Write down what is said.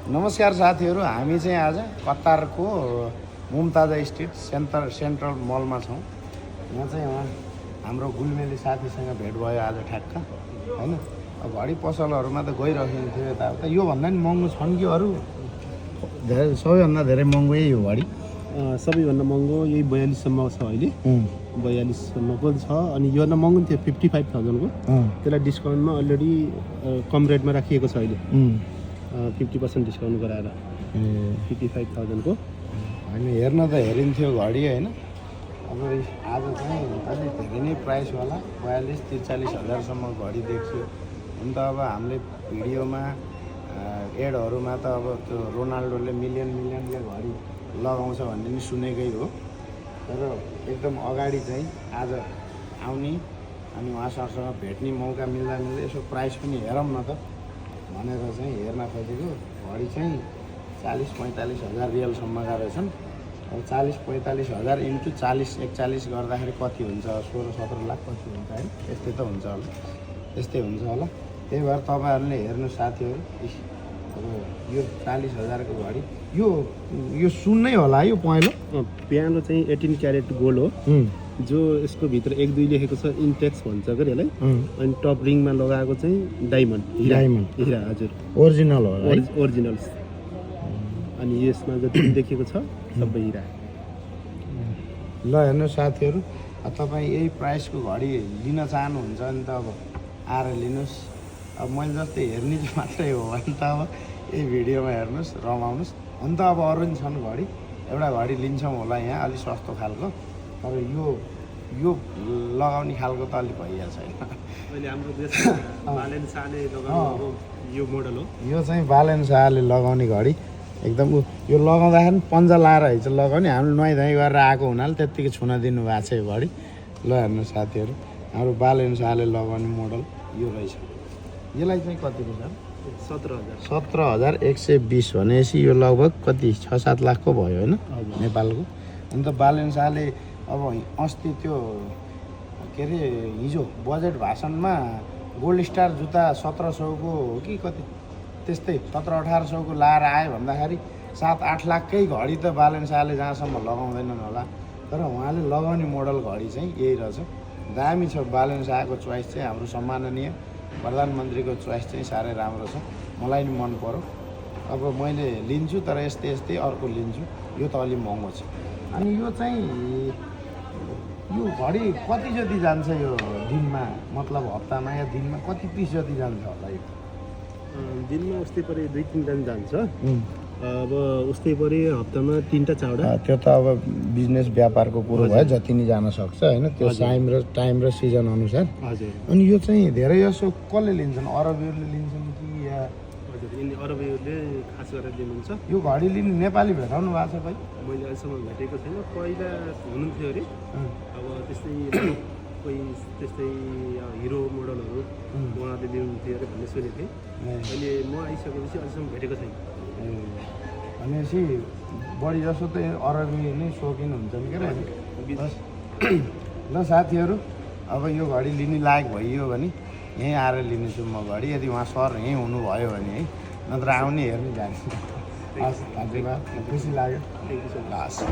नमस्कार साथीहरू, हामी चाहिँ आज कतारको मुमताजा स्ट्रिट सेन्ट्रल मलमा छौँ। यहाँ चाहिँ हाम्रो गुलमेली साथीसँग भेट भयो आज ठ्याक्क, होइन? अब घडी पसलहरूमा त गइरहेको थियो यताउता। योभन्दा नि महँगो छन् कि अरू? धेरै सबैभन्दा धेरै महँगो यही हो घडी। सबैभन्दा महँगो यही 42सम्म छ अहिले। 42सम्मको छ। अनि योभन्दा महँगो थियो 55,000 को। त्यसलाई डिस्काउन्टमा अलरेडी कम रेटमा राखिएको छ अहिले। 50% डिस्काउन्ट गराएर 55,000 को। होइन, हेर्न त हेरिन्थ्यो घडी, होइन? अब आज चाहिँ अलिक धेरै नै प्राइसवाला 42-43 हजारसम्म घडी देख्छु। हुन त अब हामीले भिडियोमा एडहरूमा त अब त्यो रोनाल्डोले मिलियनले घडी लगाउँछ भन्ने नि सुनेकै हो। तर एकदम अगाडि चाहिँ आज आउने अनि उहाँसँग भेट्ने मौका मिल्दा यसो प्राइस पनि हेरौँ न त भनेर चाहिँ हेर्न खोजेको। घडी चाहिँ 40-45 हजार रियलसम्मका रहेछन्। अब 40-45 हजार इन्टु 40-41 गर्दाखेरि कति हुन्छ? 16-17 लाख कति हुन्छ, होइन? यस्तै त हुन्छ होला, यस्तै हुन्छ होला। त्यही भएर तपाईँहरूले हेर्नु साथीहरू, अब यो 40 हजारको घडी, यो सुन नै होला यो प्यानो चाहिँ 18 क्यारेट गोल्ड हो, जो यसको भित्र 1-2 लेखेको छ इन्टेक्स भन्छ के यसलाई। अनि टप रिङमा लगाएको चाहिँ डायमन्ड हिरा। हजुर, ओरिजिनल हो, ओरिजिनल। अनि यसमा जति देखेको छ सबै हिरा। ल हेर्नु साथीहरू, तपाईँ यही प्राइसको घडी लिन चाहनुहुन्छ भने त अब आएर लिनुहोस्। अब मैले जस्तै हेर्ने चाहिँ मात्रै हो भने त अब यही भिडियोमा हेर्नुहोस्, रमाउनुहोस्। हुन त अब अरू नि छन् घडी, एउटा घडी लिन्छौँ होला यहाँ अलिक सस्तो खालको। तर यो लगाउने खालको त अलिक भइहाल्छ होइन। अहिले हाम्रो देशमा बालेन्साले लगाउने यो मोडल हो। यो चाहिँ बालेन्साले लगाउने घडी एकदम यो लगाउँदाखेरि पन्जा लाएर है चाहिँ लगाउने। हामीले नुहाइधुवाइ गरेर आएको हुनाले त्यत्तिकै छुन दिनु भएको छ यो घडी। ल हेर्नु साथीहरू, हाम्रो बालेन्साले लगाउने मोडल यो रहेछ। यसलाई चाहिँ कतिको छ? 17,120 भनेपछि यो लगभग कति 6-7 लाखको भयो, होइन? नेपालको। अन्त बालेन्साले अब अस्ति त्यो के अरे हिजो बजेट भाषणमा गोल्ड स्टार जुत्ता 1700 हो कि कति त्यस्तै 1700-1800 को लाएर आयो भन्दाखेरि 7-8 लाखकै घडी त बालेन्साले जहाँसम्म लगाउँदैनन् होला। तर उहाँले लगाउने मोडल घडी चाहिँ यही रहेछ। दामी छ। बालेन्साको चोइस चाहिँ हाम्रो सम्माननीय प्रधानमन्त्रीको चोइस चाहिँ साह्रै राम्रो छ, मलाई नि मन पर्यो। अब मैले लिन्छु, तर यस्तै अर्को लिन्छु। यो त अलिक महँगो छ। अनि यो चाहिँ यो घडी कति जति जान्छ यो दिनमा, मतलब हप्तामा या दिनमा कति पिस जति जान्छ होला? यो दिनमा उस्तै परे 2-3 टन जान्छ। अब उस्तै परे हप्तामा 3टा चावडा। त्यो त अब बिजनेस व्यापारको कुरो भयो, जति नि जान सक्छ, होइन? त्यो टाइम र सिजन अनुसार। हजुर। अनि यो चाहिँ धेरै जसो कसले लिन्छन्? अरबीहरूले लिन्छन् कि या? हजुर, यिनी अरबीहरूले खास गरेर लिनुहुन्छ। यो घडी लिने नेपाली भेटाउनु भएको छ भाइ? मैले अहिलेसम्म भेटेको छैन। पहिला हुनुहुन्थ्यो अरे। अब कोही त्यस्तै हिरो मोडलहरू उहाँले लिनुहुन्थ्यो अरे भन्ने सुनेको थिएँ। अहिले म आइसकेपछि अहिलेसम्म भेटेको छैन। भनेपछि बढी जसो त अरबी नै सोकिन हुन्छन् के अरे। ल साथीहरू, अब यो घडी लिने लायक भइयो भने यहीँ आएर लिनेछु म घडी, यदि उहाँ सर यहीँ हुनुभयो भने, है? नत्र आउने हेर्ने जाने। हस्, धन्यवाद, खुसी लाग्यो। Thank you so much. हस्।